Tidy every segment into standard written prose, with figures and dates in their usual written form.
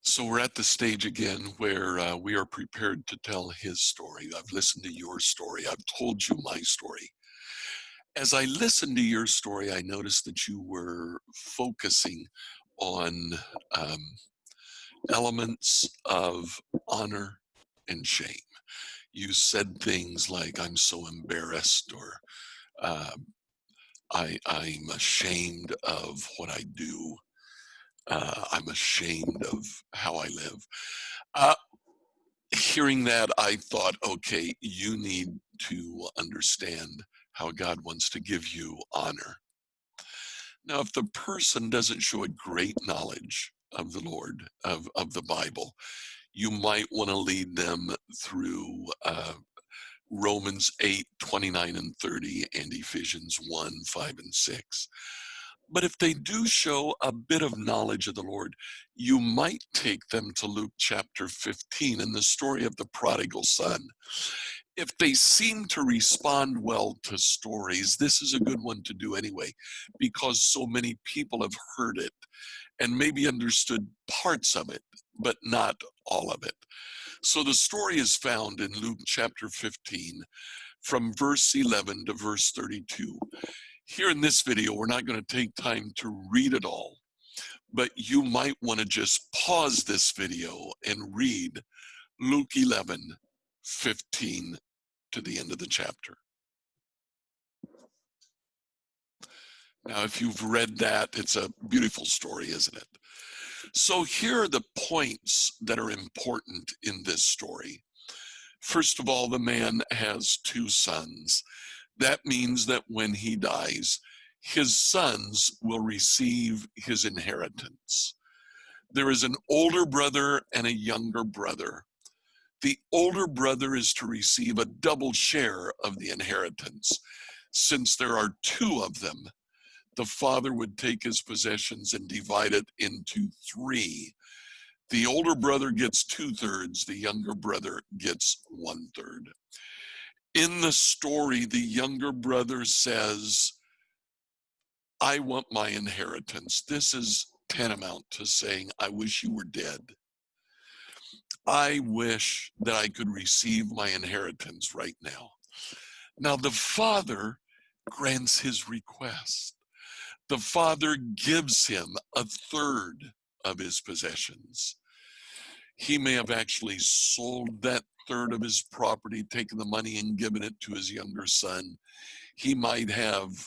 So we're at the stage again where we are prepared to tell his story. I've listened to your story. I've told you my story. As I listened to your story, I noticed that you were focusing on um, elements of honor and shame. You said things like, I'm so embarrassed, or uh, I'm ashamed of what I do. I'm ashamed of how I live. Uh, Hearing that, I thought, okay, you need to understand how God wants to give you honor. Now, if the person doesn't show a great knowledge of the Lord, of the Bible, you might want to lead them through Romans 8:29 and 30, and Ephesians 1:5 and 6. But if they do show a bit of knowledge of the Lord, you might take them to Luke chapter 15 and the story of the prodigal son. If they seem to respond well to stories, this is a good one to do anyway, because so many people have heard it and maybe understood parts of it, but not all of it. So the story is found in Luke chapter 15 from verse 11 to verse 32. Here in this video, we're not going to take time to read it all, but you might want to just pause this video and read Luke 11:15 to the end of the chapter. Now, if you've read that, it's a beautiful story, isn't it? So here are the points that are important in this story. First of all, the man has two sons. That means that when he dies, his sons will receive his inheritance. There is an older brother and a younger brother. The older brother is to receive a double share of the inheritance. Since there are two of them, the father would take his possessions and divide it into three. The older brother gets 2/3, the younger brother gets 1/3. In the story, the younger brother says, I want my inheritance. This is tantamount to saying, I wish you were dead. I wish that I could receive my inheritance right now. Now, the father grants his request. The father gives him 1/3 of his possessions. He may have actually sold that third of his property, taken the money and given it to his younger son. He might have,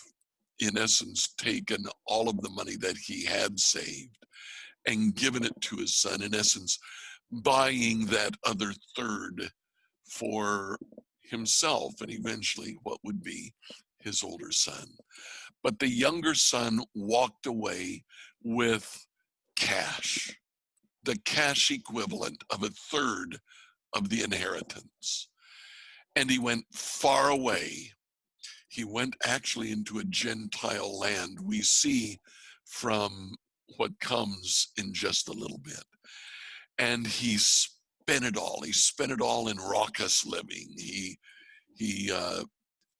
in essence, taken all of the money that he had saved and given it to his son, in essence, buying that other third for himself and eventually what would be his older son. But the younger son walked away with cash, the cash equivalent of 1/3 of the inheritance. And he went far away. He went actually into a Gentile land. We see from what comes in just a little bit. And he spent it all. He spent it all in raucous living. He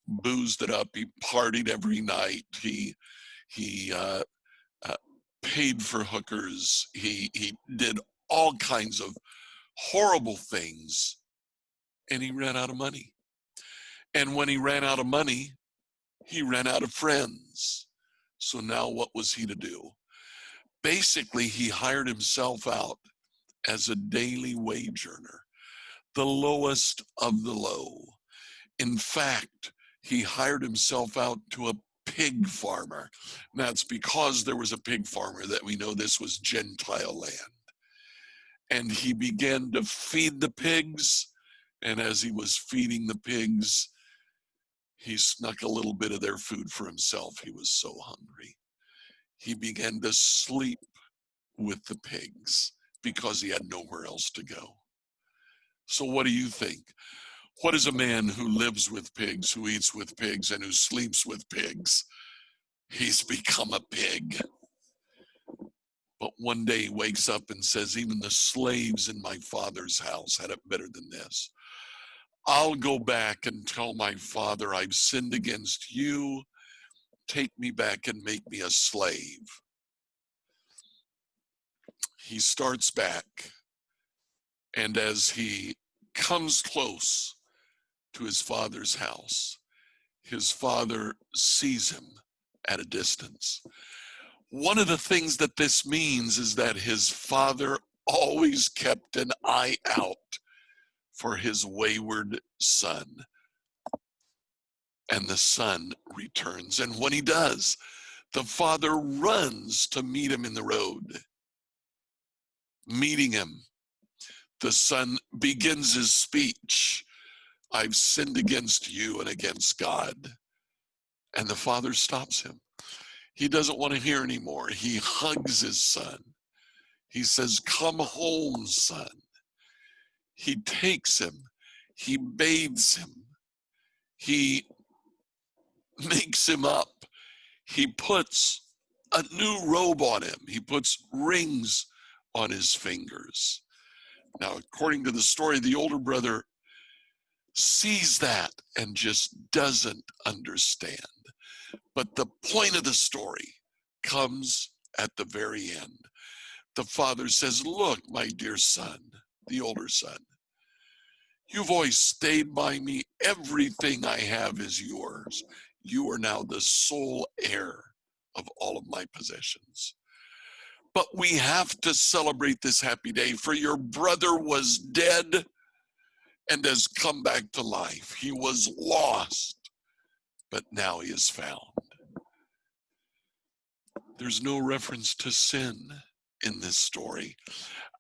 boozed it up. He partied every night. He uh, paid for hookers. He did all kinds of horrible things, and he ran out of money. And when he ran out of money, he ran out of friends. So now what was he to do? Basically, he hired himself out as a daily wage earner, the lowest of the low. In fact, he hired himself out to a pig farmer. That's because there was a pig farmer that we know this was Gentile land. And he began to feed the pigs. And as he was feeding the pigs, he snuck a little bit of their food for himself. He was so hungry. He began to sleep with the pigs because he had nowhere else to go. So what do you think? What is a man who lives with pigs, who eats with pigs, and who sleeps with pigs? He's become a pig. But one day he wakes up and says, even the slaves in my father's house had it better than this. I'll go back and tell my father I've sinned against you. Take me back and make me a slave. he starts back, and as he comes close to his father's house, his father sees him at a distance. One of the things that this means is that his father always kept an eye out for his wayward son. And the son returns. And when he does, the father runs to meet him in the road. Meeting him, the son begins his speech. I've sinned against you and against God. And the father stops him. He doesn't want to hear anymore. He hugs his son. He says, come home, son. He takes him. He bathes him. He makes him up. He puts a new robe on him. He puts rings on his fingers. Now, according to the story, the older brother sees that and just doesn't understand. But the point of the story comes at the very end. The father says, look, my dear son, the older son, you've always stayed by me. Everything I have is yours. You are now the sole heir of all of my possessions. But we have to celebrate this happy day, for your brother was dead and has come back to life. He was lost, but now he is found. There's no reference to sin in this story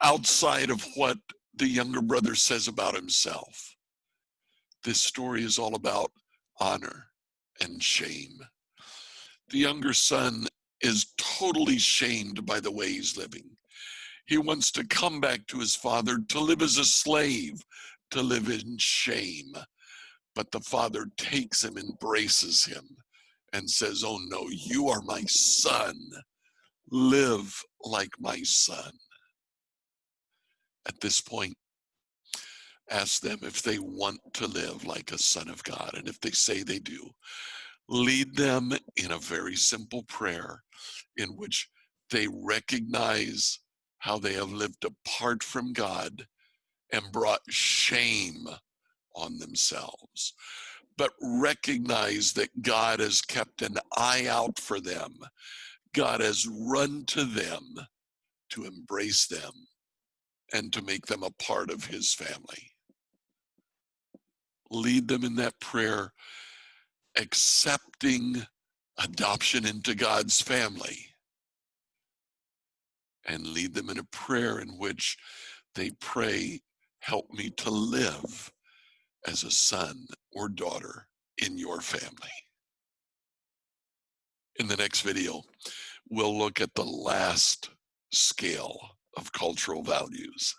outside of what the younger brother says about himself. This story is all about honor and shame. The younger son is totally shamed by the way he's living. He wants to come back to his father to live as a slave, to live in shame. But the father takes him, embraces him, and says, oh no, you are my son. Live like my son. At this point, ask them if they want to live like a son of God. And if they say they do, lead them in a very simple prayer in which they recognize how they have lived apart from God and brought shame on themselves, but recognize that God has kept an eye out for them. God has run to them to embrace them and to make them a part of his family. Lead them in that prayer, accepting adoption into God's family, and lead them in a prayer in which they pray, help me to live as a son or daughter in your family. In the next video, we'll look at the last scale of cultural values.